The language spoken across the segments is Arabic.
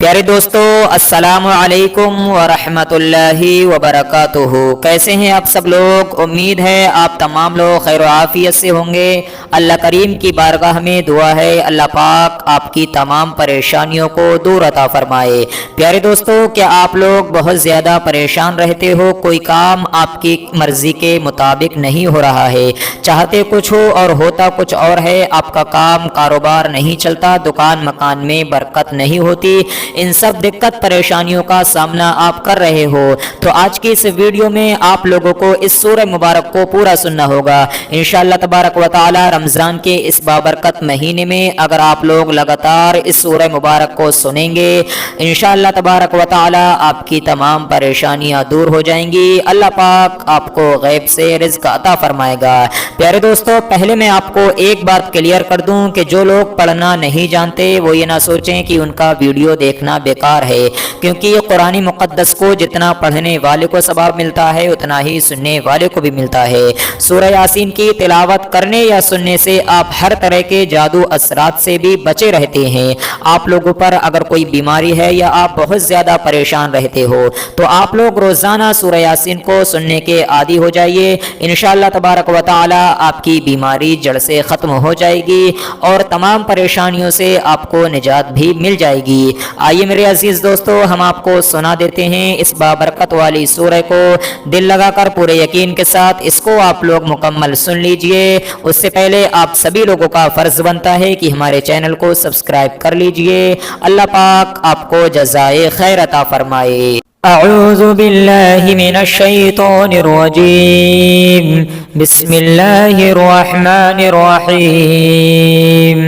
प्यारे दोस्तों, अस्सलामु अलैकुम व रहमतुल्लाहि व बरकातुहू। कैसे हैं आप सब लोग? उम्मीद है आप तमाम लोग खैर आफियत से होंगे। अल्लाह करीम की बारगाह में दुआ है अल्लाह पाक आपकी तमाम परेशानियों को दूर अता फरमाए। प्यारे दोस्तों, क्या आप लोग बहुत ज़्यादा परेशान रहते हो? कोई काम आपकी मर्ज़ी के मुताबिक नहीं हो रहा है, चाहते कुछ हो और होता कुछ और है, आपका काम कारोबार नहीं चलता, दुकान मकान में बरकत नहीं होती, इन सब दिक्कत परेशानियों का सामना आप कर रहे हो, तो आज की इस वीडियो में आप लोगों को इस सूरह मुबारक को पूरा सुनना होगा। इंशाअल्लाह तबारक व तआला रमज़ान के इस बाबरकत महीने में अगर आप लोग लगातार इस सूरह मुबारक को सुनेंगे, इंशाअल्लाह तबारक व तआला आपकी तमाम परेशानियां दूर हो जाएंगी। अल्लाह पाक आपको गैब से रिज़्क अता फरमाएगा। प्यारे दोस्तों, पहले मैं आपको एक बात क्लियर कर दूं कि जो लोग पढ़ना नहीं जानते वो ये ना सोचें कि उनका वीडियो देखना बेकार है, क्योंकि ये कुरानी मुक़द्दस को जितना पढ़ने वाले को सवाब मिलता है उतना ही सुनने वाले को भी मिलता है। सूरह यासीन की तिलावत करने या सुनने से आप हर तरह के जादू असरात से भी बचे रहते हैं। आप लोगों पर अगर कोई बीमारी है या आप बहुत ज़्यादा परेशान रहते हो तो आप लोग रोज़ाना सूरह यासीन को सुनने के आदी हो जाइए। इंशाअल्लाह तबारक व तआला आपकी बीमारी जड़ से ख़त्म हो जाएगी और तमाम परेशानियों से आपको निजात भी मिल जाएगी। आइए मेरे अजीज दोस्तों, हम आपको सुना देते हैं इस बाबरकत वाली सूरह को। दिल लगाकर पूरे यकीन के साथ इसको आप लोग मुकम्मल सुन लीजिए। उससे पहले आप सभी लोगों का फर्ज बनता है कि हमारे चैनल को सब्सक्राइब कर लीजिए। अल्लाह पाक आपको जज़ाए खैर अता फरमाए। अऊज़ु बिल्लाहि मिनश शैतानिर रजीम। बिस्मिल्लाहिर रहमानिर रहीम।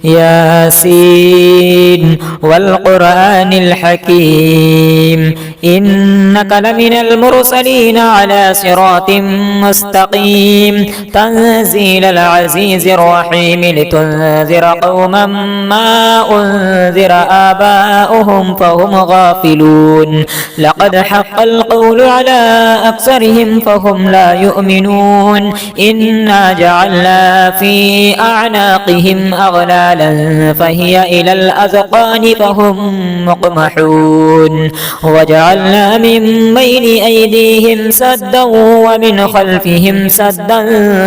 यासीन वल कुरानिल हकीम इन्नका लमिनल मुरसलीन अला सिरातिम मुस्तकीम तंज़ीलल अज़ीज़िर रहीम लितुनज़िरा क़ौमम मा उन्ज़िरा आबाउहुम फ़हुम गाफ़िलून लक़द हक़्क़ल क़ौलु अला अक्सरिहिम फ़हुम ला युमिनून इन्ना जअलना फ़ी अअनाक़िहिम अग़लालन فهي إلى الأذقان فهم مقمحون وجعلنا من بين أيديهم سدا ومن خلفهم سدا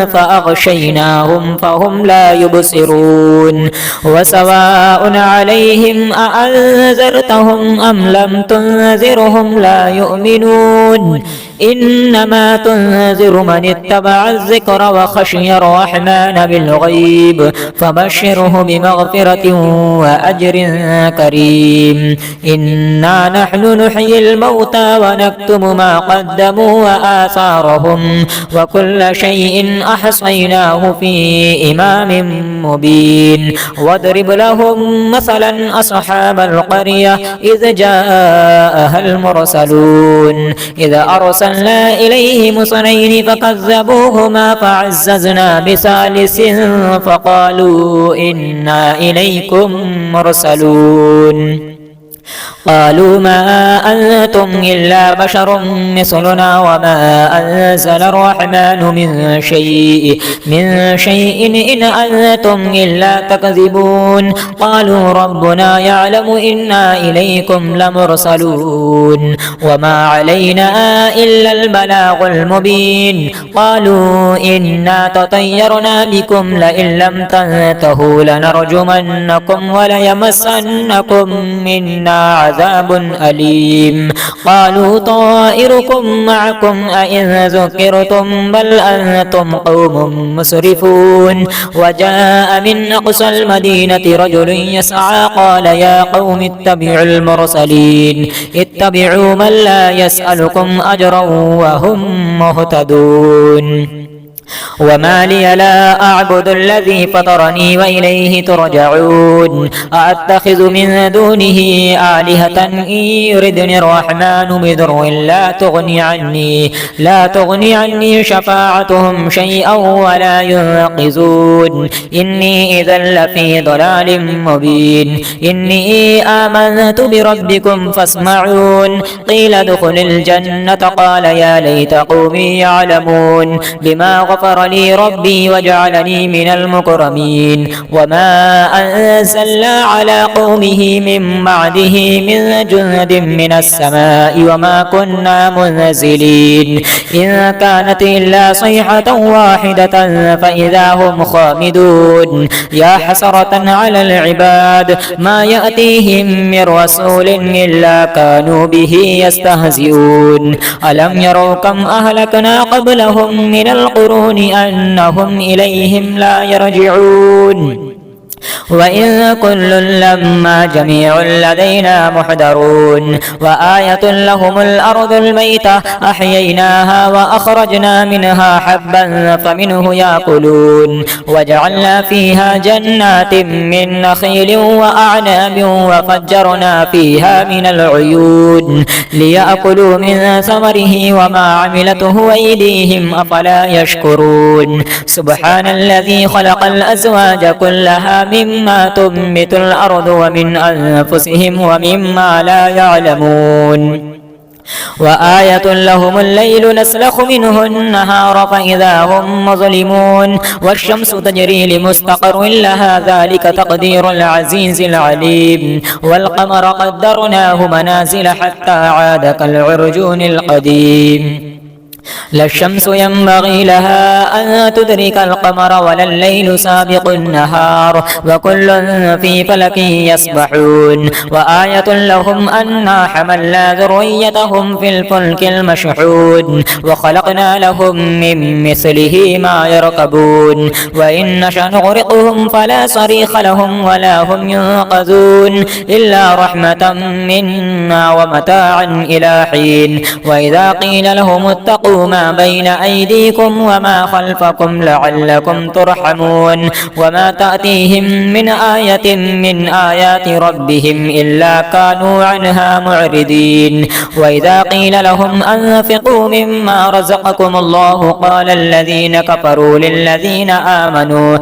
فأغشيناهم فهم لا يبصرون وسواء عليهم أأنذرتهم أم لم تنذرهم لا يؤمنون إنما تنذر من اتبع الذكر وخشي الرحمن بالغيب فبشره بمغفرة وأجر كريم إنا نحن نحيي الموتى ونكتب ما قدموا وآثارهم وكل شيء أحصيناه في إمام مبين واضرب لهم مثلا أصحاب القرية إذ جاءها المرسلون إذ أرسلنا إليهم اثنين فكذبوهما فعززنا بثالث فقالوا إنا إليكم مرسلون قالوا ما أنتم إلا بشر مثلنا وما أنزل الرحمن من شيء إن أنتم إلا تكذبون قالوا ربنا يعلم إنا إليكم لمرسلون وما علينا إلا البلاغ المبين قالوا إنا تطيرنا بكم لئن لم تنتهوا لنرجمنكم وليمسنكم منا عذاب أليم قالوا طائركم معكم أئن ذكرتم بل أنتم قوم مسرفون وجاء من أقصى المدينة رجل يسعى قال يا قوم اتبعوا المرسلين اتبعوا من لا يسألكم أجرا وهم مهتدون وما لي لا أعبد الذي فطرني وإليه ترجعون أأتخذ من دونه آلهة إن يردني الرحمن بضر لا تغني عني شفاعتهم شيئا ولا ينقذون إني إذا لفي ضلال مبين إني آمنت بربكم فاسمعون قيل ادخل الجنة قال يا ليت قومي يعلمون بما غفر غفر لي ربي وجعلني من المكرمين وما أنزلنا على قومه من بعده من جند من السماء وما كنا منزلين إن كانت إلا صيحة واحدة فإذا هم خامدون يا حسرة على العباد ما يأتيهم من رسول إلا كانوا به يستهزئون ألم يروا كم أهلكنا قبلهم من القرون أنهم إليهم لا يرجعون وإن كل لما جميع لدينا محضرون وآية لهم الأرض الميتة أحييناها وأخرجنا منها حبا فمنه يأكلون وجعلنا فيها جنات من نخيل وأعناب وفجرنا فيها من العيون ليأكلوا من ثمره وما عملته أيديهم أفلا يشكرون سبحان الذي خلق الأزواج كلها مما تنبت الأرض ومن أنفسهم ومما لا يعلمون وآية لهم الليل نسلخ منه النهار فإذا هم مظلمون والشمس تجري لمستقر لها ذلك تقدير العزيز العليم والقمر قدرناه منازل حتى عاد كالعرجون القديم لا الشمس ينبغي لها أن تدرك القمر ولا الليل سابق النهار وكل في فلك يسبحون وآية لهم أنا حملنا ذريتهم في الفلك المشحون وخلقنا لهم من مثله ما يركبون وإن نشأ نغرقهم فلا صريخ لهم ولا هم ينقذون إلا رحمة منا ومتاعا إلى حين وإذا قيل لهم اتقوا ما بين أيديكم وما خلفكم لعلكم ترحمون وما تأتيهم من آية من آيات ربهم إلا كانوا عنها معرضين وإذا قيل لهم أنفقوا مما رزقكم الله قال الذين كفروا للذين آمنوا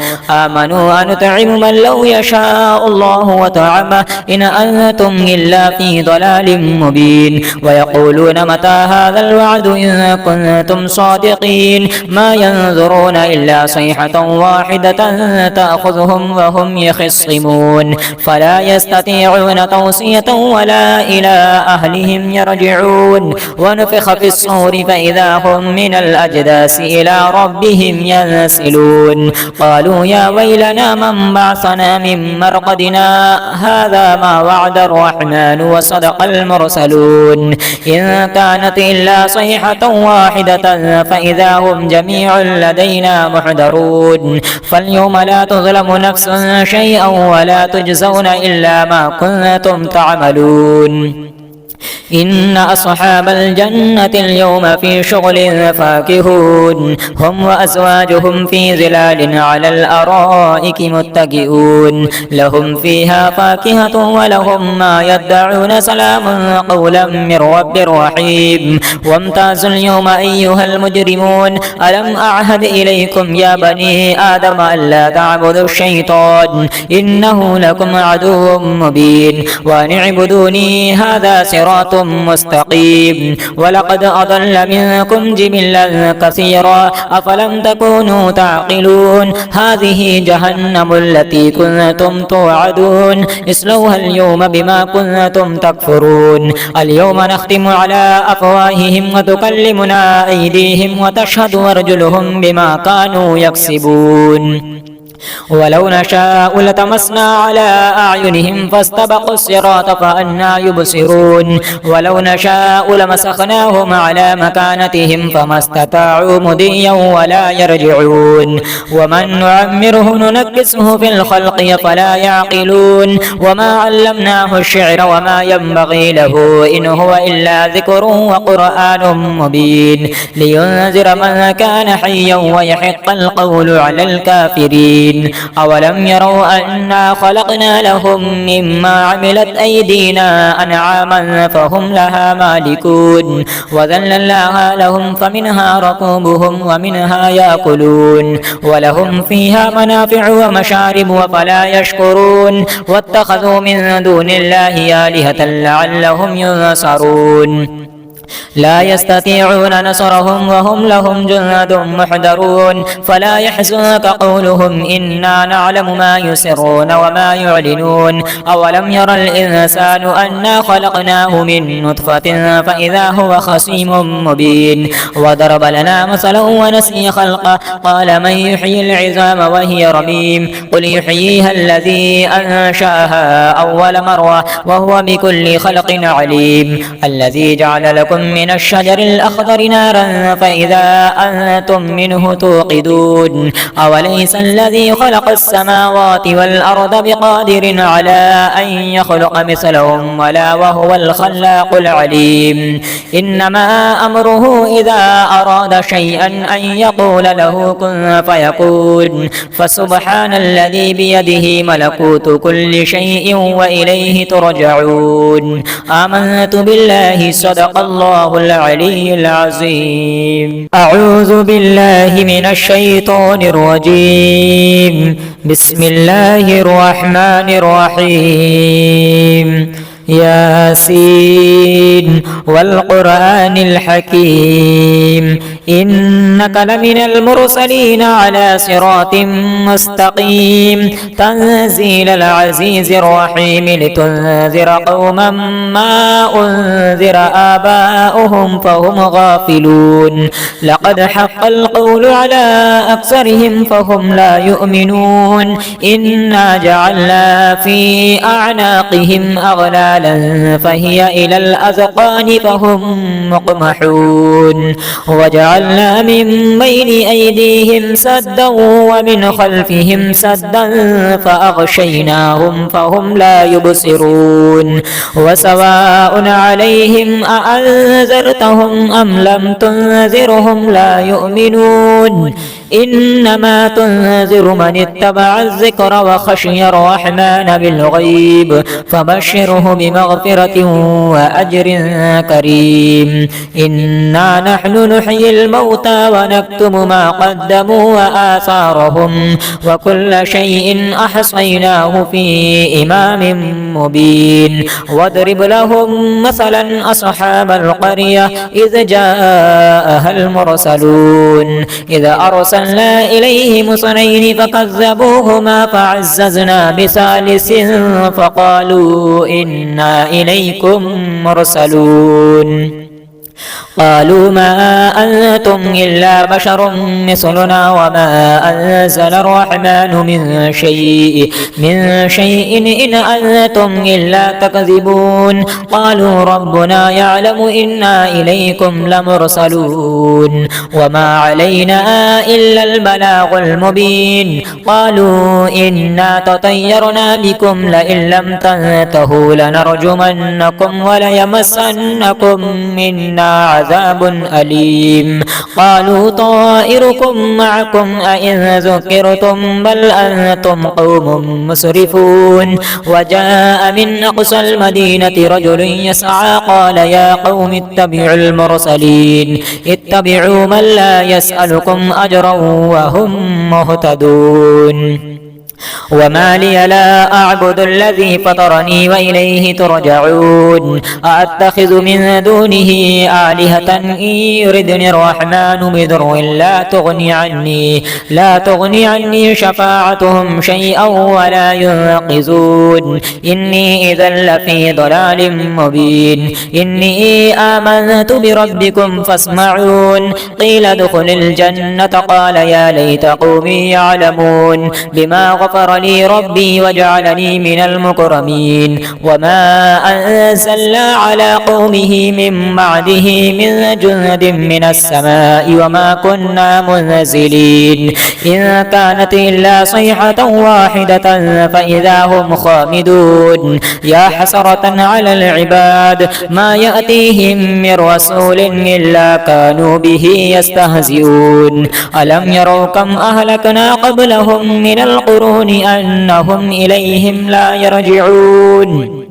أنطعم من لو يشاء الله وطعمه إن أنتم إلا في ضلال مبين ويقولون متى هذا الوعد إن كنتم صادقين ما ينظرون إلا صيحة واحدة تأخذهم وهم يخصمون فلا يستطيعون توصية ولا إلى أهلهم يرجعون ونفخ في الصور فإذا هم من الأجداث إلى ربهم ينسلون قالوا يا ويلنا من بعثنا من مرقدنا هذا ما وعد الرحمن وصدق المرسلون إن كانت إلا صيحة واحدة فإذا هم جميع لدينا محضرون فاليوم لا تظلم نفس شيئا ولا تجزون إلا ما كنتم تعملون إن أصحاب الجنة اليوم في شغل فاكهون هم وأزواجهم في ظلال على الأرائك متكئون لهم فيها فاكهة ولهم ما يدعون سلام قولا من رب رحيم وامتازوا اليوم أيها المجرمون ألم أعهد إليكم يا بني آدم ألا تعبدوا الشيطان إنه لكم عدو مبين وأن اعبدوني هذا صراط مستقيم ولقد أضل منكم جبلا كثيرا أفلم تكونوا تعقلون هذه جهنم التي كنتم توعدون اصلوها اليوم بما كنتم تكفرون اليوم نختم على أفواههم وتكلمنا أيديهم وتشهد أرجلهم بما كانوا يكسبون ولو نشاء لطمسنا على أعينهم فاستبقوا الصراط فأنى يبصرون ولو نشاء لمسخناهم على مكانتهم فما استطاعوا مضيا ولا يرجعون ومن نعمره ننكسه في الخلق فلا يعقلون وما علمناه الشعر وما ينبغي له إن هو إلا ذكر وقرآن مبين لينذر من كان حيا ويحق القول على الكافرين أولم يروا أنا خلقنا لهم مما عملت أيدينا أنعاما فهم لها مالكون وذللناها لهم فمنها ركوبهم ومنها يأكلون ولهم فيها منافع ومشارب وفلا يشكرون واتخذوا من دون الله آلهة لعلهم ينصرون لا يستطيعون نصرهم وهم لهم جند محضرون فلا يحزنك قولهم إنا نعلم ما يسرون وما يعلنون أولم ير الإنسان أنا خلقناه من نطفة فإذا هو خصيم مبين وضرب لنا مثلا ونسي خلقه قال من يحيي العظام وهي رميم قل يحييها الذي أنشأها أول مرة وهو بكل خلق عليم الذي جعل لكم من الشجر الأخضر نارا فإذا أنتم منه توقدون أوليس الذي خلق السماوات والأرض بقادر على أن يخلق مثلهم ولا وهو الخلاق العليم إنما أمره إذا أراد شيئا أن يقول له كن فيكون فسبحان الذي بيده ملكوت كل شيء وإليه ترجعون آمنت بالله صدق الله العلي العظيم أعوذ بالله من الشيطان الرجيم بسم الله الرحمن الرحيم ياسين والقرآن الحكيم إنك لمن المرسلين على صراط مستقيم تنزيل العزيز الرحيم لتنذر قوما ما أنذر آباؤهم فهم غافلون لقد حق القول على أكثرهم فهم لا يؤمنون إنا جعلنا في أعناقهم أغلالا فهي إلى الأذقان فهم مقمحون وجعلنا من بين أيديهم سدا ومن خلفهم سدا فأغشيناهم فهم لا يبصرون وسواء عليهم أأنذرتهم أم لم تنذرهم لا يؤمنون إنما تنذر من اتبع الذكر وخشي الرحمن بالغيب فبشره بمغفرة وأجر كريم إنا نحن نحيي الموتى ونكتب ما قدموا وآثارهم وكل شيء أحصيناه في إمام مبين واضرب لهم مثلا أصحاب القرية إذ جاءها المرسلون إذ أرسلنا إليهم اثنين فكذبوهما فعززنا بثالث فقالوا إنا إليكم مرسلون قالوا ما أنتم إلا بشر مثلنا وما أنزل الرحمن من شيء إن أنتم إلا تكذبون قالوا ربنا يعلم إنا إليكم لمرسلون وما علينا إلا البلاغ المبين قالوا إنا تطيرنا بكم لئن لم تنتهوا لنرجمنكم وليمسنكم منا عذاب أليم قالوا طائركم معكم أئن ذكرتم بل أنتم قوم مسرفون وجاء من أقصى المدينة رجل يسعى قال يا قوم اتبعوا المرسلين اتبعوا من لا يسألكم أجرا وهم مهتدون وما لي لا أعبد الذي فطرني وإليه ترجعون أأتخذ من دونه آلهة إن يردني الرحمن بضر لا تغني عني شفاعتهم شيئا ولا ينقذون إني إذا لفي ضلال مبين إني آمنت بربكم فاسمعون قيل ادخل الجنة قال يا ليت قومي يعلمون بما غفر لي ربي وجعلني من المكرمين وما أنزلنا على قومه من بعده من جند من السماء وما كنا منزلين إن كانت إلا صيحة واحدة فإذا هم خامدون يا حسرة على العباد ما يأتيهم من رسول إلا كانوا به يستهزئون ألم يروا كم أهلكنا قبلهم من القرون أنهم إليهم لا يرجعون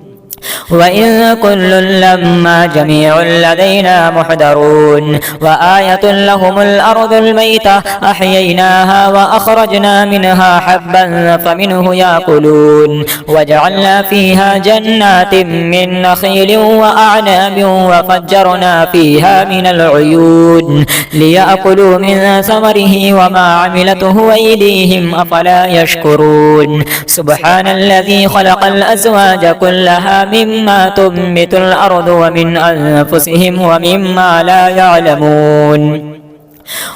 وإن كل لما جميع لدينا محضرون وآية لهم الأرض الميتة أحييناها وأخرجنا منها حبا فمنه يأكلون وجعلنا فيها جنات من نخيل وأعناب وفجرنا فيها من العيون ليأكلوا من ثمره وما عملته أيديهم أفلا يشكرون سبحان الذي خلق الأزواج كلها مما تنبت الأرض ومن أنفسهم ومما لا يعلمون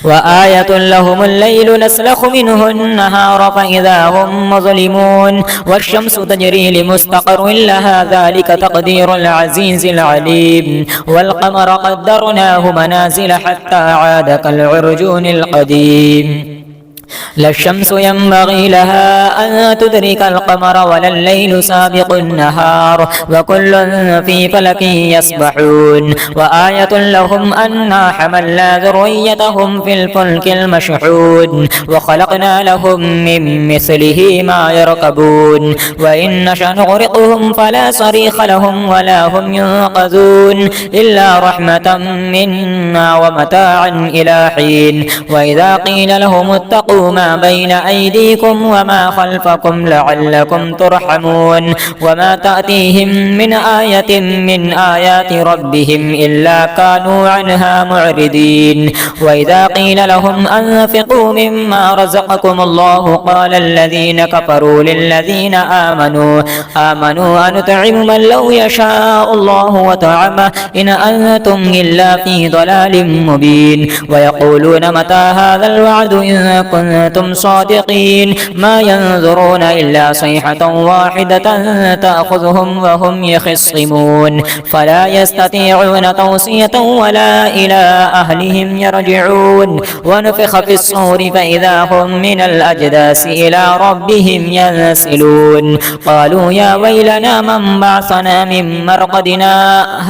وآية لهم الليل نسلخ منه النهار فإذا هم مظلمون والشمس تجري لمستقر لها ذلك تقدير العزيز العليم والقمر قدرناه منازل حتى عاد كالعرجون القديم لا الشمس ينبغي لها أن تدرك القمر ولا الليل سابق النهار وكل في فلك يسبحون وآية لهم أنا حملنا ذريتهم في الفلك المشحون وخلقنا لهم من مثله ما يركبون وإن نشأ نغرقهم فلا صريخ لهم ولا هم ينقذون إلا رحمة منا ومتاعا إلى حين وإذا قيل لهم اتقوا ما بين أيديكم وما خلفكم لعلكم ترحمون وما تأتيهم من آية من آيات ربهم إلا كانوا عنها معرضين وإذا قيل لهم أنفقوا مما رزقكم الله قال الذين كفروا للذين آمنوا أنطعم من لو يشاء الله وطعمه إن أنتم إلا في ضلال مبين ويقولون متى هذا الوعد إن كنتم صادقين ما ينظرون إلا صيحة واحدة تأخذهم وهم يخصمون فلا يستطيعون توصية ولا إلى أهلهم يرجعون ونفخ في الصور فإذا هم من الأجداث إلى ربهم ينسلون قالوا يا ويلنا من بعثنا من مرقدنا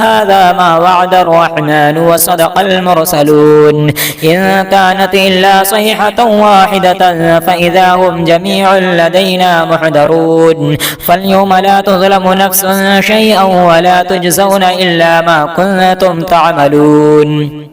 هذا ما وعد الرحمن وصدق المرسلون إن كانت إلا صيحة واحدة فإذا هم جميع لدينا محضرون فاليوم لا تظلم نفس شيئا ولا تجزون إلا ما كنتم تعملون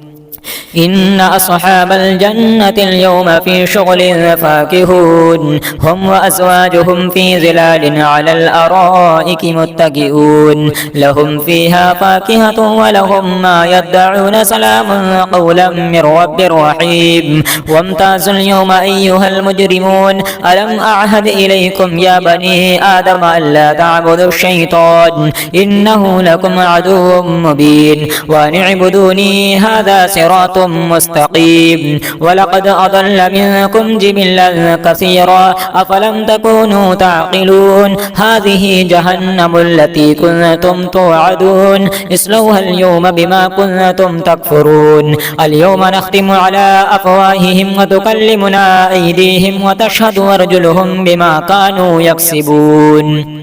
إن أصحاب الجنة اليوم في شغل فاكهون هم وأزواجهم في ظلال على الأرائك متكئون لهم فيها فاكهة ولهم ما يدعون سلام قولا من رب رحيم وامتازوا اليوم أيها المجرمون ألم أعهد إليكم يا بني آدم ألا تعبدوا الشيطان إنه لكم عدو مبين وأن اعبدوني هذا صراط مستقيم ولقد أضل منكم جبلا كثيرا أفلم تكونوا تعقلون هذه جهنم التي كنتم توعدون اصلوها اليوم بما كنتم تكفرون اليوم نختم على أفواههم وتكلمنا أيديهم وتشهد أرجلهم بما كانوا يكسبون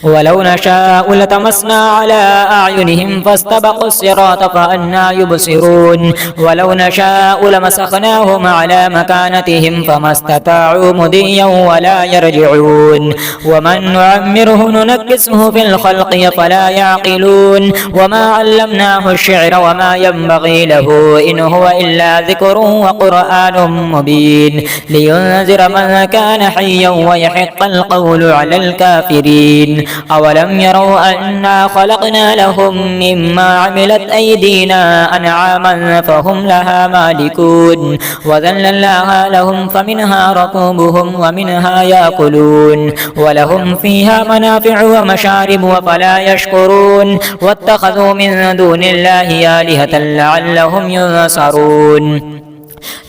ولو نشاء لطمسنا على أعينهم فاستبقوا الصراط فأنى يبصرون ولو نشاء لمسخناهم على مكانتهم فما استطاعوا مضيا ولا يرجعون ومن نعمره ننكسه في الخلق فلا يعقلون وما علمناه الشعر وما ينبغي له إن هو إلا ذكر وقرآن مبين لينذر من كان حيا ويحق القول على الكافرين أولم يروا أنا خلقنا لهم مما عملت أيدينا أنعاما فهم لها مالكون وذللناها لهم فمنها ركوبهم ومنها يأكلون ولهم فيها منافع ومشارب وفلا يشكرون واتخذوا من دون الله آلهة لعلهم ينصرون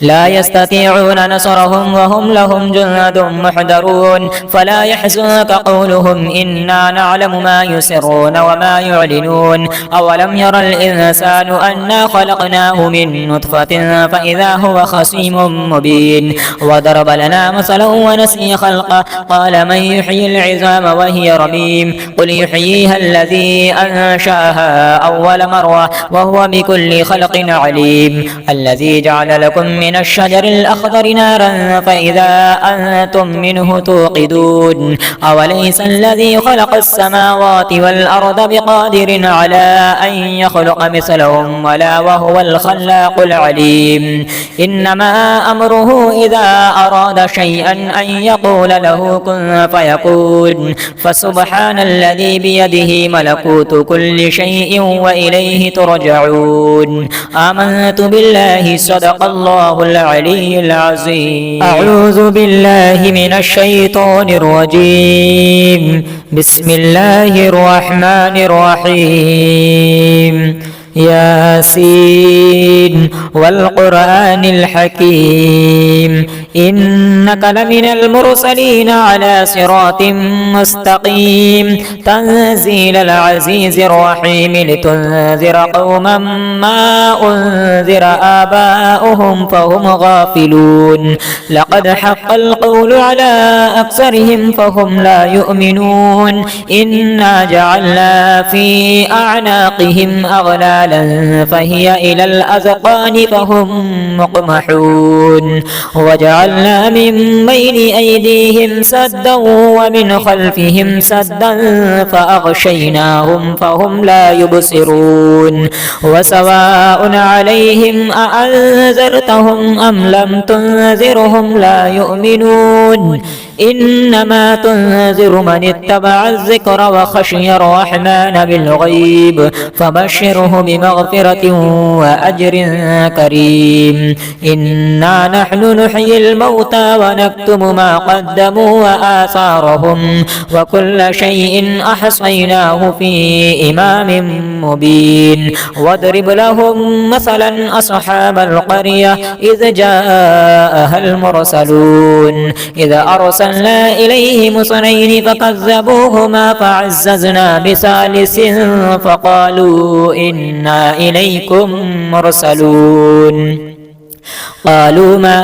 لا يستطيعون نصرهم وهم لهم جند محضرون فلا يحزنك قولهم إنا نعلم ما يسرون وما يعلنون أولم ير الإنسان أنا خلقناه من نطفة فإذا هو خصيم مبين وضرب لنا مثلا ونسي خلقه قال من يحيي العظام وهي رميم قل يحييها الذي أنشأها أول مرة وهو بكل خلق عليم الذي جعل لكم من الشجر الأخضر نارا فإذا أنتم منه توقدون أوليس الذي خلق السماوات والأرض بقادر على أن يخلق مثلهم ولا وهو الخلاق العليم إنما أمره إذا أراد شيئا أن يقول له كن فيكون فسبحان الذي بيده ملكوت كل شيء وإليه ترجعون آمنت بالله صدق الله العلي العظيم أعوذ بالله من الشيطان الرجيم بسم الله الرحمن الرحيم ياسين والقرآن الحكيم إنك لمن المرسلين على صراط مستقيم تنزيل العزيز الرحيم لتنذر قوما ما أنذر آباؤهم فهم غافلون لقد حق القول على أكثرهم فهم لا يؤمنون إنا جعلنا في أعناقهم أغلالا فهي إلى الأذقان فهم مقمحون وجعلنا من بين أيديهم سدا ومن خلفهم سدا فأغشيناهم فهم لا يبصرون وسواء عليهم أأنذرتهم أم لم تنذرهم لا يؤمنون إنما تنذر من اتبع الذكر وخشي الرحمن بالغيب فبشره بمغفرة وأجر كريم إنا نحن نحيي الموتى ونكتب ما قدموا وآثارهم وكل شيء أحصيناه في إمام مبين واضرب لهم مثلا أصحاب القرية إذ جاءها المرسلون إذ أرسلنا إليهم اثنين فكذبوهما فعززنا بثالث فقالوا إنا إليكم مرسلون قالوا ما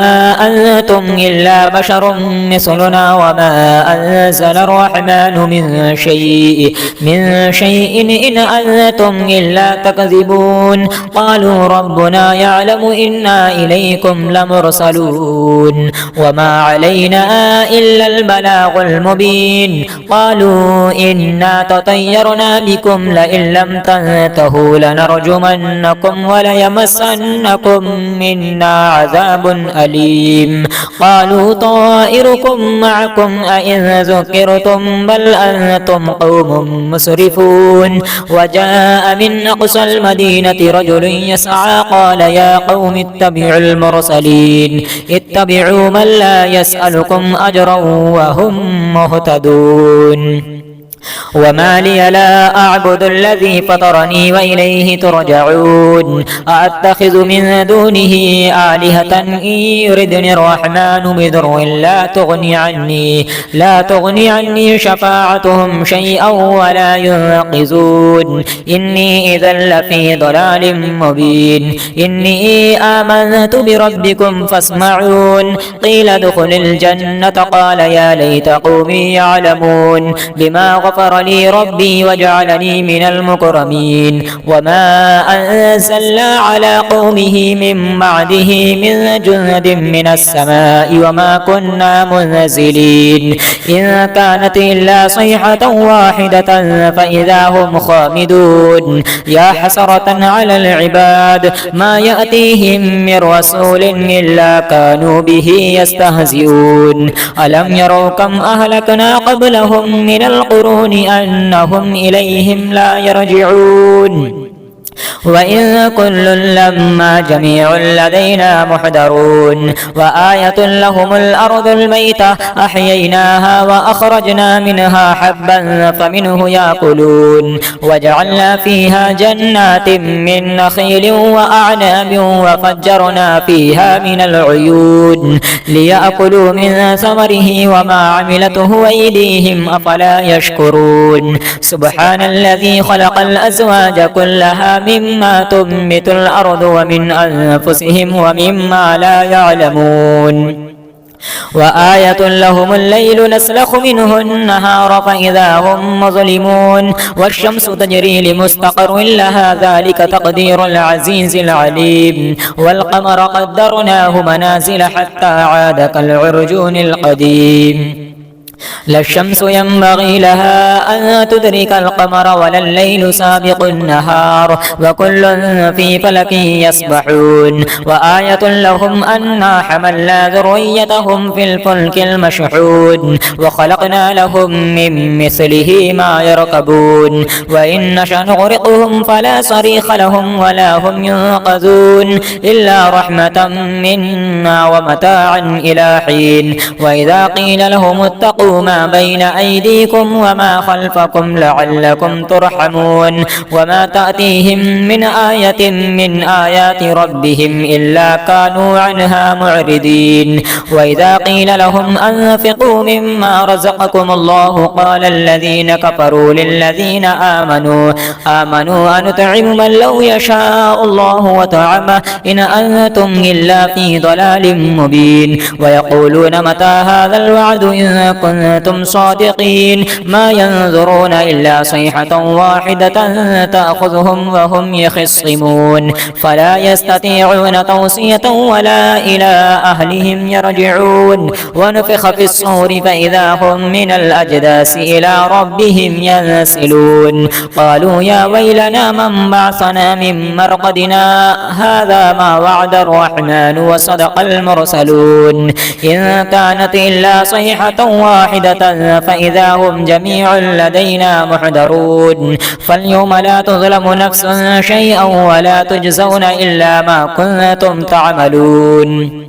أنتم إلا بشر مثلنا وما أنزل الرحمن من شيء إن أنتم إلا تكذبون قالوا ربنا يعلم إنا إليكم لمرسلون وما علينا إلا البلاغ المبين قالوا إنا تطيرنا بكم لئن لم تنتهوا لنرجمنكم وليمسنكم منا عذاب أليم قالوا طائركم معكم أئن ذكرتم بل أنتم قوم مسرفون وجاء من أقصى المدينة رجل يسعى قال يا قوم اتبعوا المرسلين اتبعوا من لا يسألكم أجرا وهم مهتدون وما لي لا أعبد الذي فطرني وإليه ترجعون أأتخذ من دونه آلهة إن يردني الرحمن بضر لا تغني عني شفاعتهم شيئا ولا ينقذون إني إذا لفي ضلال مبين إني آمنت بربكم فاسمعون قيل ادخل الجنة قال يا ليت قومي يعلمون بما غفر لي ربي وجعلني من المكرمين وما أنزلنا على قومه من بعده من جند من السماء وما كنا منزلين إن كانت إلا صيحة واحدة فإذا هم خامدون يا حسرة على العباد ما يأتيهم من رسول إلا كانوا به يستهزئون ألم يروا كم أهلكنا قبلهم من القرون أنهم إليهم لا يرجعون وإن كل لما جميع لدينا محضرون وآية لهم الأرض الميتة أحييناها وأخرجنا منها حبا فمنه يأكلون وجعلنا فيها جنات من نخيل وأعناب وفجرنا فيها من العيون ليأكلوا من ثمره وما عملته أيديهم أفلا يشكرون سبحان الذي خلق الأزواج كلها مما تنبت الأرض ومن أنفسهم ومما لا يعلمون وآية لهم الليل نسلخ منه النهار فإذا هم مظلمون والشمس تجري لمستقر لها ذلك تقدير العزيز العليم والقمر قدرناه منازل حتى عاد كالعرجون القديم لا الشمس ينبغي لها أن تدرك القمر ولا الليل سابق النهار وكل في فلك يسبحون وآية لهم أنا حملنا ذريتهم في الفلك المشحون وخلقنا لهم من مثله ما يركبون وإن نشأ نغرقهم فلا صريخ لهم ولا هم ينقذون إلا رحمة منا ومتاعا إلى حين وإذا قيل لهم اتقوا ما بين أيديكم وما خلفكم لعلكم ترحمون وما تأتيهم من آية من آيات ربهم إلا كانوا عنها معرضين وإذا قيل لهم أنفقوا مما رزقكم الله قال الذين كفروا للذين آمنوا أنطعم من لو يشاء الله وطعمه إن أنتم إلا في ضلال مبين ويقولون متى هذا الوعد إن كنتم صادقين ما ينظرون إلا صيحة واحدة تأخذهم وهم يخصمون فلا يستطيعون توصية ولا إلى أهلهم يرجعون ونفخ في الصور فإذا هم من الأجداث إلى ربهم ينسلون قالوا يا ويلنا من بعثنا من مرقدنا هذا ما وعد الرحمن وصدق المرسلون إن كانت إلا صيحة واحدة فإذا هم جميع لدينا محضرون فاليوم لا تظلم نفس شيئا ولا تجزون إلا ما كنتم تعملون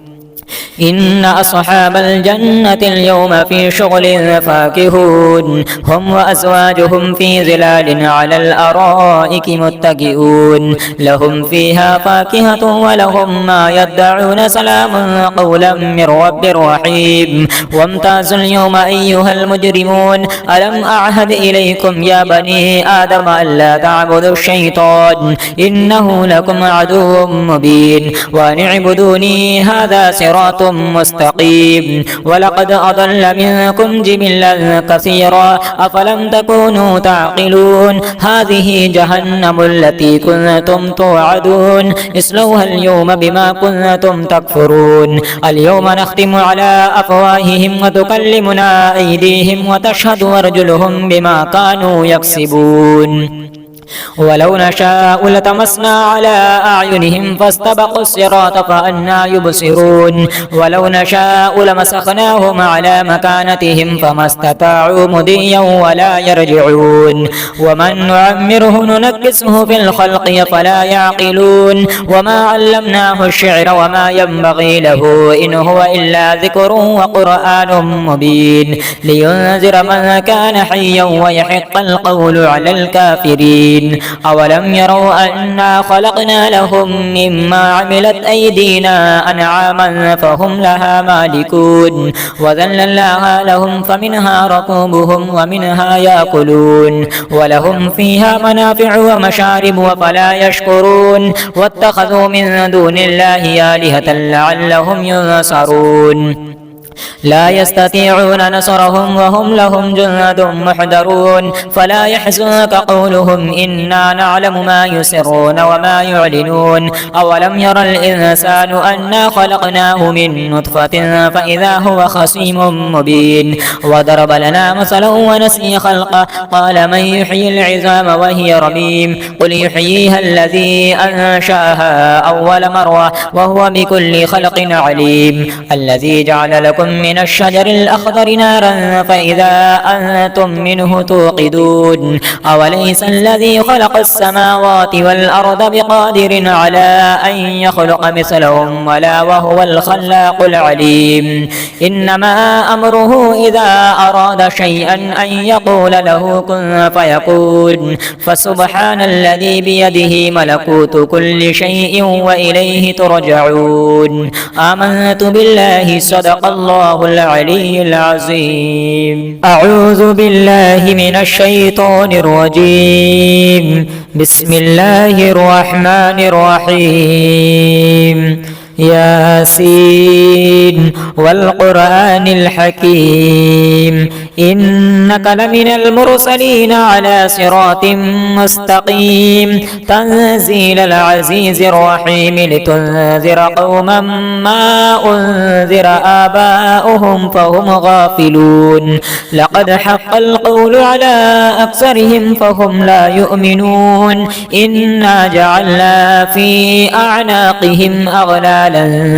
إن أصحاب الجنة اليوم في شغل فاكهون هم وأزواجهم في ظلال على الأرائك متكئون لهم فيها فاكهة ولهم ما يدعون سلام قولا من رب رحيم وامتازوا اليوم أيها المجرمون ألم أعهد إليكم يا بني آدم ألا تعبدوا الشيطان إنه لكم عدو مبين وأن اعبدوني هذا صراط مستقيم ولقد أضل منكم جبلا كثيرا أفلم تكونوا تعقلون هذه جهنم التي كنتم توعدون اصلوها اليوم بما كنتم تكفرون اليوم نختم على أفواههم وتكلمنا أيديهم وتشهد أرجلهم بما كانوا يكسبون ولو نشاء لطمسنا على أعينهم فاستبقوا الصراط فأنى يبصرون ولو نشاء لمسخناهم على مكانتهم فما استطاعوا مضيا ولا يرجعون ومن نعمره ننكسه في الخلق فلا يعقلون وما علمناه الشعر وما ينبغي له إن هو إلا ذكر وقرآن مبين لينذر من كان حيا ويحق القول على الكافرين أولم يروا أنا خلقنا لهم مما عملت أيدينا أنعاما فهم لها مالكون وذللناها لهم فمنها ركوبهم ومنها يأكلون ولهم فيها منافع ومشارب وفلا يشكرون واتخذوا من دون الله آلهة لعلهم ينصرون لا يستطيعون نصرهم وهم لهم جند محضرون فلا يحزنك قولهم إنا نعلم ما يسرون وما يعلنون أولم ير الإنسان أنا خلقناه من نطفة فإذا هو خصيم مبين وضرب لنا مثلا ونسي خلقه قال من يحيي العظام وهي رميم قل يحييها الذي أنشأها أول مرة وهو بكل خلق عليم الذي جعل لكم من الشجر الأخضر نارا فإذا أنتم منه توقدون أوليس الذي خلق السماوات والأرض بقادر على أن يخلق مثلهم ولا وهو الخلاق العليم إنما أمره إذا أراد شيئا أن يقول له كن فيكون فسبحان الذي بيده ملكوت كل شيء وإليه ترجعون آمنت بالله صدق الله الله العلي العظيم. أعوذ بالله من الشيطان الرجيم. بسم الله الرحمن الرحيم. ياسين والقرآن الحكيم إنك لمن المرسلين على صراط مستقيم تنزيل العزيز الرحيم لتنذر قوما ما أنذر آباؤهم فهم غافلون لقد حق القول على أكثرهم فهم لا يؤمنون إنا جعلنا في أعناقهم أغلالا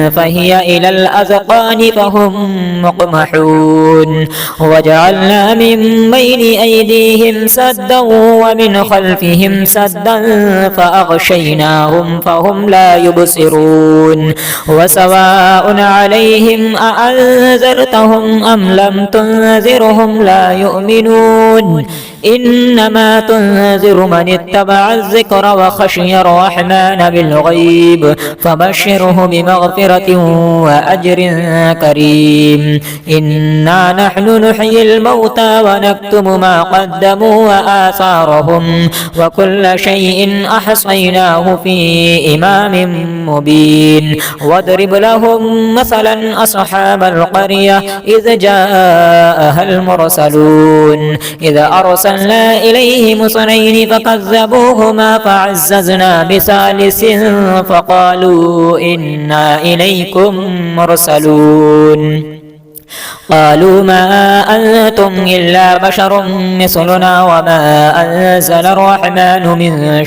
فهي إلى الأذقان فهم مقمحون وجعلنا من بين أيديهم سدا ومن خلفهم سدا فأغشيناهم فهم لا يبصرون وسواء عليهم أأنذرتهم أم لم تنذرهم لا يؤمنون إنما تنذر من اتبع الذكر وخشي الرحمن بالغيب فبشره بمغفرة وأجر كريم إنا نحن نحيي الموتى ونكتب ما قدموا وآثارهم وكل شيء أحصيناه في إمام مبين واضرب لهم مثلا أصحاب القرية إذ جاءها المرسلون إذ أرسلنا إليهم اثنين فكذبوهما فعززنا بثالث فقالوا إنا إليكم مرسلون قالوا ما أنتم إلا بشر مثلنا وما أنزل الرحمن من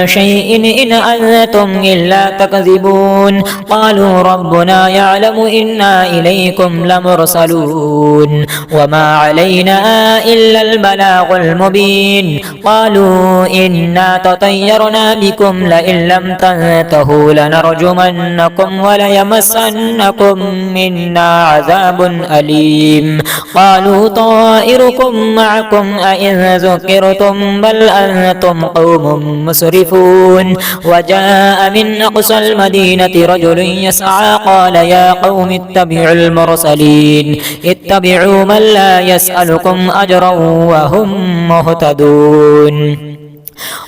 شيء إن أنتم إلا تكذبون قالوا ربنا يعلم إنا إليكم لمرسلون وما علينا إلا البلاغ المبين قالوا إنا تطيرنا بكم لئن لم تنتهوا لنرجمنكم وليمسنكم منا عذاب أليم قالوا طائركم معكم أئن ذكرتم بل أنتم قوم مسرفون وجاء من أقصى المدينة رجل يسعى قال يا قوم اتبعوا المرسلين اتبعوا من لا يسألكم أجرا وهم مهتدون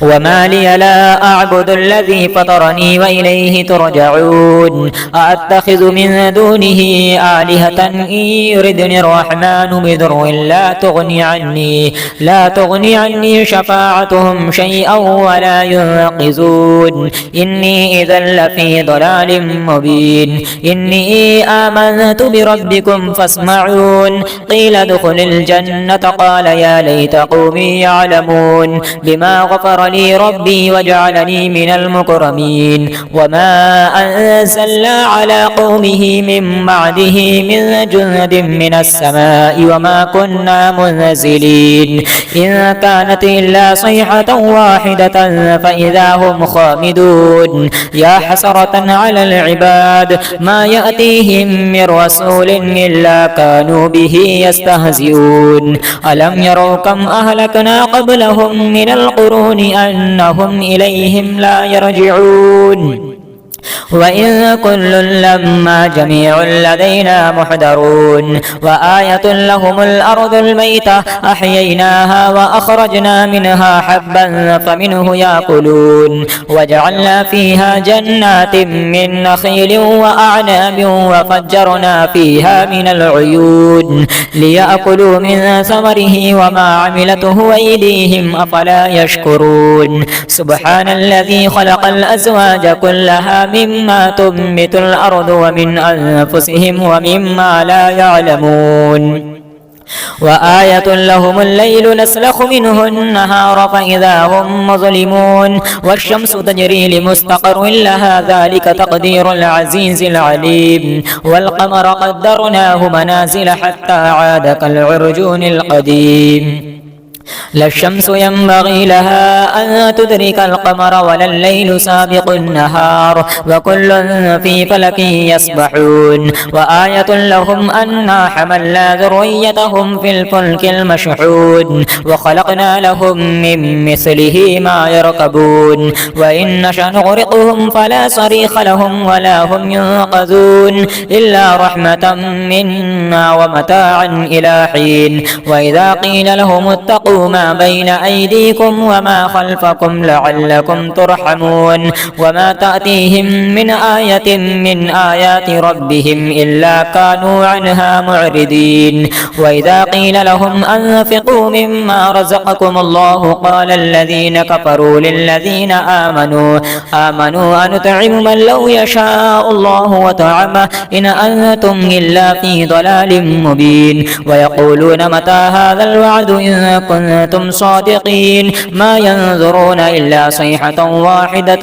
وما لي لا أعبد الذي فطرني وإليه ترجعون أأتخذ من دونه آلهة إن يردني الرحمن بضر لا تغني عني شفاعتهم شيئا ولا ينقذون إني إذا لفي ضلال مبين إني آمنت بربكم فاسمعون قيل ادخل الجنة قال يا ليت قومي يعلمون بما غفر لي ربي وجعلني من المكرمين وما أنزلنا على قومه من بعده من جند من السماء وما كنا منزلين إن كانت إلا صيحة واحدة فإذا هم خامدون يا حسرة على العباد ما يأتيهم من رسول إلا كانوا به يستهزئون ألم يروا كم أهلكنا قبلهم من القرون أنهم إليهم لا يرجعون وإن كل لما جميع لدينا محضرون وآية لهم الأرض الميتة أحييناها وأخرجنا منها حبا فمنه يأكلون وجعلنا فيها جنات من نخيل وأعناب وفجرنا فيها من العيون ليأكلوا من ثمره وما عملته أيديهم أفلا يشكرون سبحان الذي خلق الأزواج كلها مما تنبت الأرض ومن أنفسهم ومما لا يعلمون وآية لهم الليل نسلخ منه النهار فإذا هم مظلمون والشمس تجري لمستقر لها ذلك تقدير العزيز العليم والقمر قدرناه منازل حتى عاد كالعرجون القديم لا الشمس ينبغي لها أن تدرك القمر ولا الليل سابق النهار وكل في فلك يسبحون وآية لهم أنا حملنا ذريتهم في الفلك المشحون وخلقنا لهم من مثله ما يركبون وإن نشأ نغرقهم فلا صريخ لهم ولا هم ينقذون إلا رحمة منا ومتاعا إلى حين وإذا قيل لهم اتقوا ما بين أيديكم وما خلفكم لعلكم ترحمون وما تأتيهم من آية من آيات ربهم إلا كانوا عنها معرضين وإذا قيل لهم أنفقوا مما رزقكم الله قال الذين كفروا للذين آمنوا أنطعم من لو يشاء الله وطعمه إن أنتم إلا في ضلال مبين ويقولون متى هذا الوعد إن كنتم صادقين ما ينظرون إلا صيحة واحدة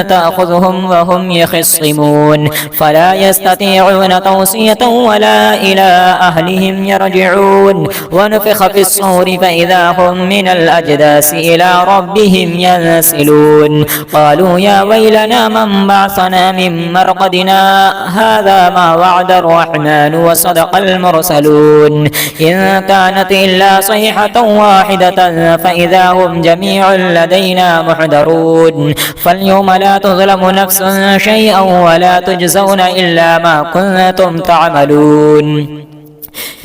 تأخذهم وهم يخصمون فلا يستطيعون توصية ولا إلى أهلهم يرجعون ونفخ في الصور فإذا هم من الأجداث إلى ربهم ينسلون قالوا يا ويلنا من بعثنا من مرقدنا هذا ما وعد الرحمن وصدق المرسلون إن كانت إلا صيحة واحدة فإذا هم جميع لدينا محضرون فاليوم لا تظلم نفس شيئا ولا تجزون إلا ما كنتم تعملون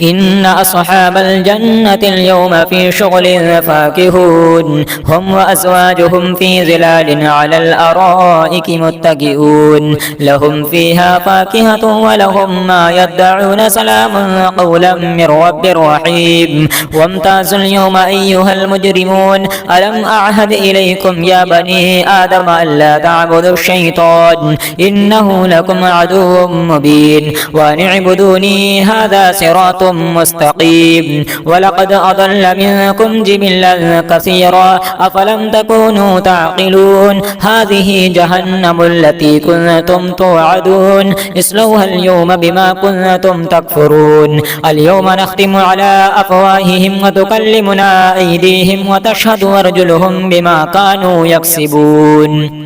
إن أصحاب الجنة اليوم في شغل فاكهون هم وأزواجهم في ظلال على الأرائك متكئون لهم فيها فاكهة ولهم ما يدعون سلام قولا من رب رحيم وامتازوا اليوم أيها المجرمون ألم أعهد إليكم يا بني آدم ألا تعبدوا الشيطان إنه لكم عدو مبين وأن اعبدوني هذا صراط مستقيم ولقد أضل منكم جبلا كثيرا أفلم تكونوا تعقلون هذه جهنم التي كنتم توعدون اصلوها اليوم بما كنتم تكفرون اليوم نختم على أفواههم وتكلمنا أيديهم وتشهد أرجلهم بما كانوا يكسبون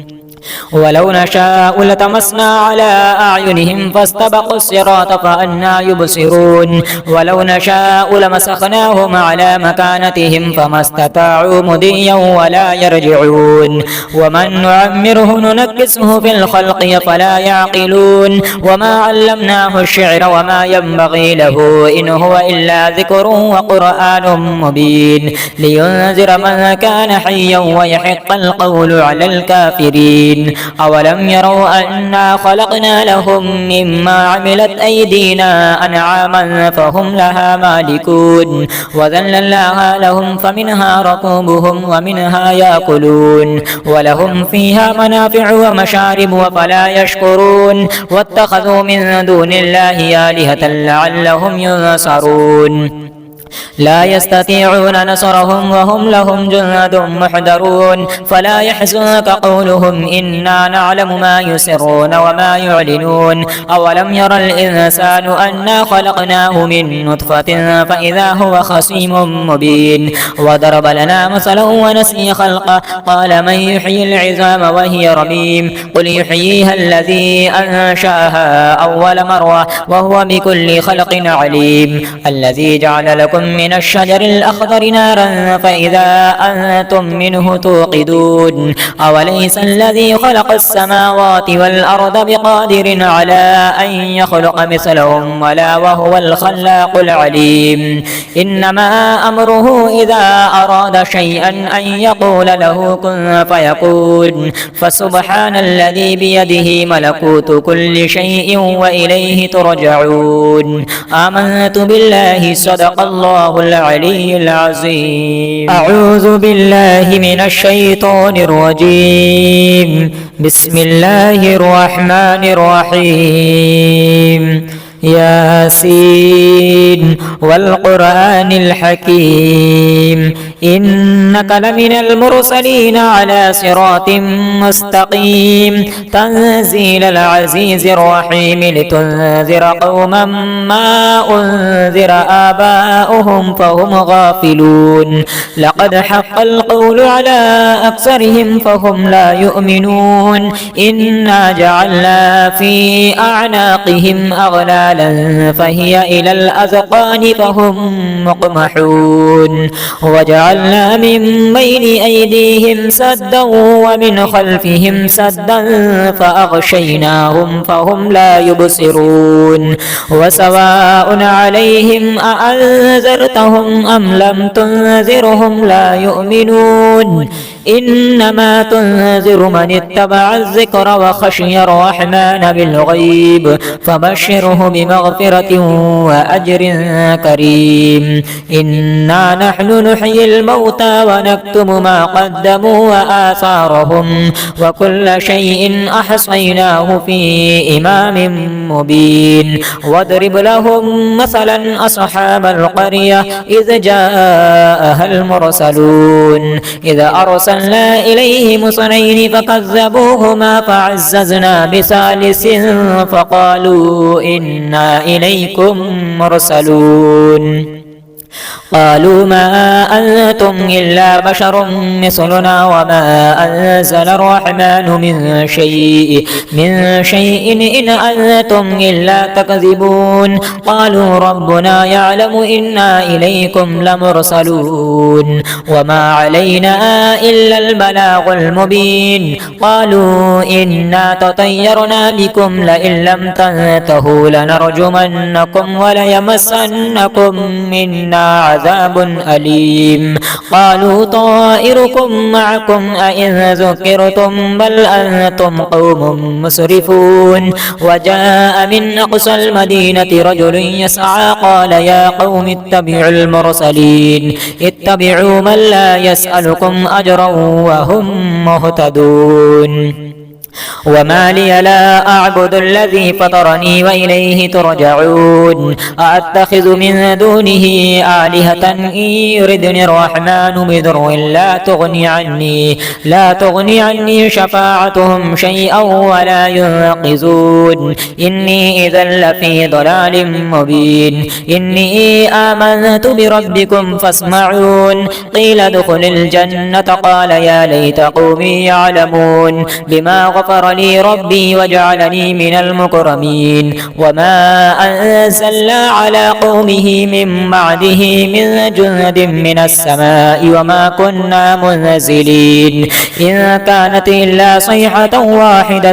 ولو نشاء لطمسنا على أعينهم فاستبقوا الصراط فأنى يبصرون ولو نشاء لمسخناهم على مكانتهم فما استطاعوا مضيا ولا يرجعون ومن نعمره ننكسه في الخلق فلا يعقلون وما علمناه الشعر وما ينبغي له إن هو إلا ذكر وقرآن مبين لينذر من كان حيا ويحق القول على الكافرين أولم يروا أنا خلقنا لهم مما عملت أيدينا أنعاما فهم لها مالكون وذللناها لهم فمنها ركوبهم ومنها يأكلون ولهم فيها منافع ومشارب وفلا يشكرون واتخذوا من دون الله آلهة لعلهم ينصرون لا يستطيعون نصرهم وهم لهم جند محضرون فلا يحزنك قولهم إنا نعلم ما يسرون وما يعلنون أولم ير الإنسان أنا خلقناه من نطفة فإذا هو خصيم مبين وضرب لنا مثلا ونسي خلقه قال من يحيي العظام وهي رميم قل يحييها الذي أنشأها أول مرة وهو بكل خلق عليم الذي جعل لكم من الشجر الأخضر نارا فإذا أنتم منه توقدون أوليس الذي خلق السماوات والأرض بقادر على أن يخلق مثلهم ولا وهو الخلاق العليم إنما أمره إذا أراد شيئا أن يقول له كن فيكون فسبحان الذي بيده ملكوت كل شيء وإليه ترجعون آمنت بالله صدق الله العلي العظيم أعوذ بالله من الشيطان الرجيم بسم الله الرحمن الرحيم ياسين والقرآن الحكيم إنك لمن المرسلين على صراط مستقيم تنزيل العزيز الرحيم لتنذر قوما ما أنذر آباؤهم فهم غافلون لقد حق القول على أكثرهم فهم لا يؤمنون إنا جعلنا في أعناقهم أغلالا فهي إلى الأذقان فهم مقمحون وجعلنا من بين أيديهم سدا ومن خلفهم سدا فأغشيناهم فهم لا يبصرون وسواء عليهم أأنذرتهم أم لم تنذرهم لا يؤمنون إنما تنذر من اتبع الذكر وخشي الرحمن بالغيب فبشره بمغفرة وأجر كريم إنا نحن نحيي الموتى ونكتب ما قدموا وآثارهم وكل شيء أحصيناه في إمام مبين واضرب لهم مثلا أصحاب القرية إذ جاءها المرسلون إذ أرسلنا إليهم اثنين فكذبوهما فعززنا بثالث فقالوا إنا إليكم مرسلون قالوا ما أنتم إلا بشر مثلنا وما أنزل الرحمن من شيء إن أنتم إلا تكذبون قالوا ربنا يعلم إنا إليكم لمرسلون وما علينا إلا البلاغ المبين قالوا إنا تطيرنا بكم لئن لم تنتهوا لنرجمنكم وليمسنكم منا عذاب أليم قالوا طائركم معكم أئن ذكرتم بل أنتم قوم مسرفون وجاء من أقصى المدينة رجل يسعى قال يا قوم اتبعوا المرسلين اتبعوا من لا يسألكم أجرا وهم مهتدون وما لي لا أعبد الذي فطرني وإليه ترجعون أأتخذ من دونه آلهة إن يردني الرحمن بضر لا تغني عني شفاعتهم شيئا ولا ينقذون إني إذا لفي ضلال مبين إني آمنت بربكم فاسمعون قيل ادخل الجنة قال يا ليت قومي يعلمون بما غفر لي ربي وجعلني من المكرمين وما أنزلنا على قومه من بعده من جند من السماء وما كنا منزلين إن كانت إلا صيحة واحدة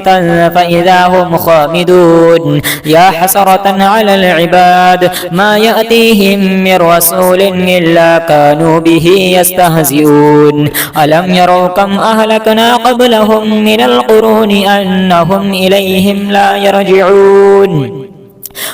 فإذا هم خامدون يا حسرة على العباد ما يأتيهم من رسول إلا كانوا به يستهزئون ألم يروا كم أهلكنا قبلهم من القرون أنهم إليهم لا يرجعون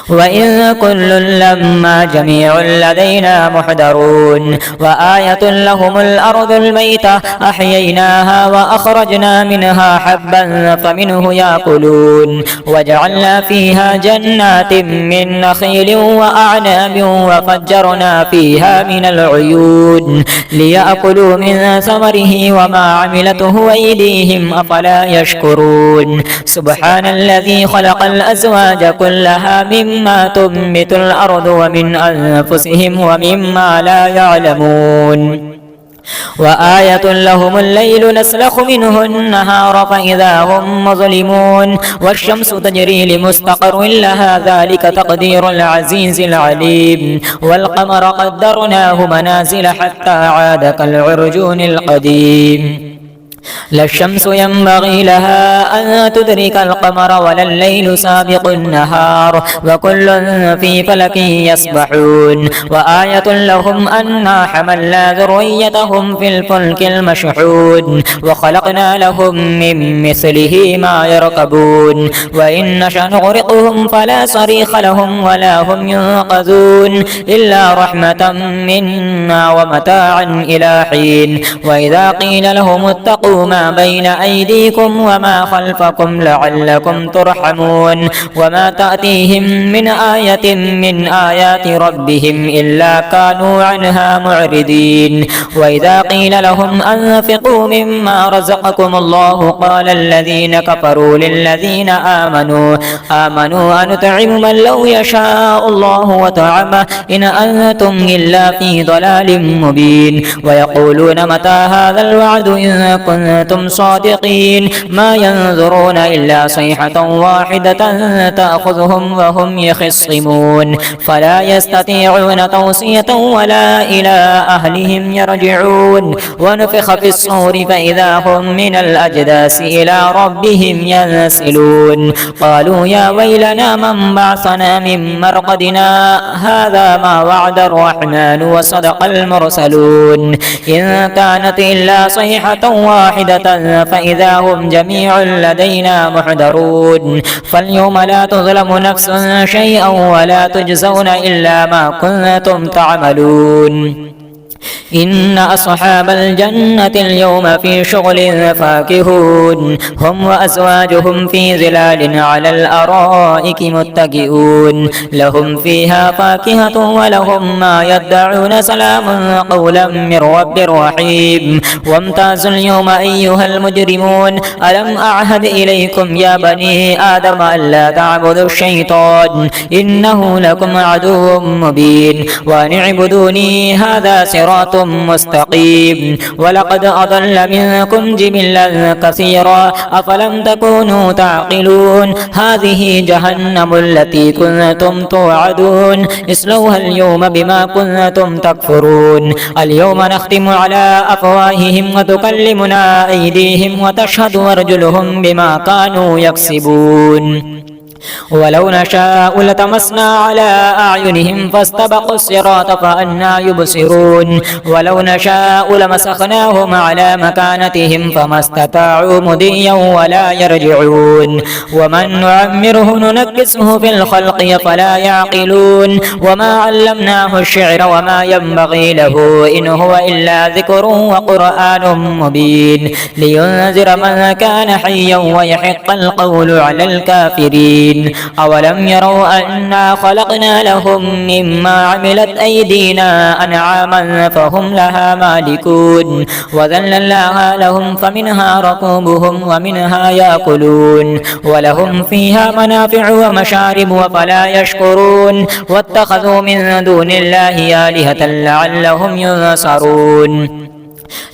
وإن كل لما جميع لدينا محضرون وآية لهم الأرض الميتة أحييناها وأخرجنا منها حبا فمنه يأكلون وجعلنا فيها جنات من نخيل وأعناب وفجرنا فيها من العيون ليأكلوا من ثمره وما عملته أيديهم أفلا يشكرون سبحان الذي خلق الأزواج كلها مما تنبت الأرض ومن أنفسهم ومما لا يعلمون وآية لهم الليل نسلخ منه النهار فإذا هم مظلمون والشمس تجري لمستقر لها ذلك تقدير العزيز العليم والقمر قدرناه منازل حتى عاد كالعرجون القديم لا الشمس ينبغي لها أن تدرك القمر ولا الليل سابق النهار وكل في فلك يسبحون وآية لهم أنا حملنا ذريتهم في الفلك المشحون وخلقنا لهم من مثله ما يركبون وإن نشأ نغرقهم فلا صريخ لهم ولا هم ينقذون إلا رحمة منا ومتاعا إلى حين وإذا قيل لهم اتقوا واتقوا ما بين أيديكم وما خلفكم لعلكم ترحمون وما تأتيهم من آية من آيات ربهم إلا كانوا عنها معرضين وإذا قيل لهم أنفقوا مما رزقكم الله قال الذين كفروا للذين آمنوا أنطعم من لو يشاء الله وطعمه إن أنتم إلا في ضلال مبين ويقولون متى هذا الوعد إن كنتم صادقين ما ينظرون إلا صيحة واحدة تأخذهم وهم يخصمون فلا يستطيعون توصية ولا إلى أهلهم يرجعون ونفخ في الصور فإذا هم من الأجداث إلى ربهم ينسلون قالوا يا ويلنا من بعثنا من مرقدنا هذا ما وعد الرحمن وصدق المرسلون إن كانت إلا صيحة واحدة فإذا هم جميع لدينا محضرون فاليوم لا تظلم نفس شيئا ولا تجزون إلا ما كنتم تعملون إن أصحاب الجنة اليوم في شغل فاكهون هم وأزواجهم في ظلال على الأرائك متكئون لهم فيها فاكهة ولهم ما يدعون سلام قولا من رب رحيم وامتازوا اليوم أيها المجرمون ألم أعهد إليكم يا بني آدم ألا تعبدوا الشيطان إنه لكم عدو مبين وأن اعبدوني هذا صراط مستقيم ولقد أضل منكم جبلا كثيرا أفلم تكونوا تعقلون هذه جهنم التي كنتم توعدون اصلوها اليوم بما كنتم تكفرون اليوم نختم على أفواههم وتكلمنا أيديهم وتشهد أرجلهم بما كانوا يكسبون ولو نشاء لطمسنا على أعينهم فاستبقوا الصراط فأنى يبصرون ولو نشاء لمسخناهم على مكانتهم فما استطاعوا مضيا ولا يرجعون ومن نعمره ننكسه في الخلق فلا يعقلون وما علمناه الشعر وما ينبغي له إن هو إلا ذكر وقرآن مبين لينذر من كان حيا ويحق القول على الكافرين أولم يروا أنا خلقنا لهم مما عملت أيدينا أنعاما فهم لها مالكون وذللناها لهم فمنها ركوبهم ومنها يأكلون ولهم فيها منافع ومشارب وفلا يشكرون واتخذوا من دون الله آلهة لعلهم ينصرون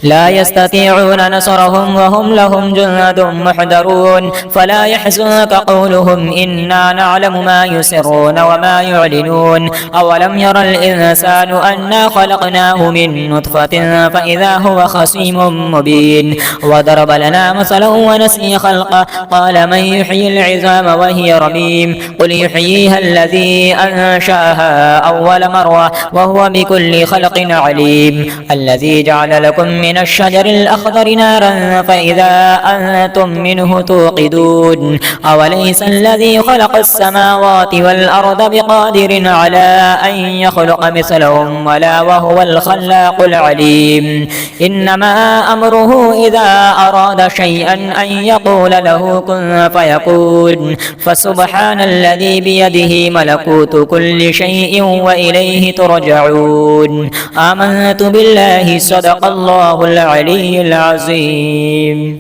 لا يستطيعون نصرهم وهم لهم جند محضرون فلا يحزنك قولهم إنا نعلم ما يسرون وما يعلنون أولم ير الإنسان أنا خلقناه من نطفة فإذا هو خصيم مبين وضرب لنا مثلا ونسي خلقه قال من يحيي العظام وهي رميم قل يحييها الذي أنشأها أول مرة وهو بكل خلق عليم الذي جعل لكم من الشجر الأخضر نارا فإذا أنتم منه توقدون أوليس الذي خلق السماوات والأرض بقادر على أن يخلق مثلهم ولا وهو الخلاق العليم إنما أمره إذا أراد شيئا أن يقول له كن فيكون فسبحان الذي بيده ملكوت كل شيء وإليه ترجعون آمنت بالله صدق الله العلي العظيم.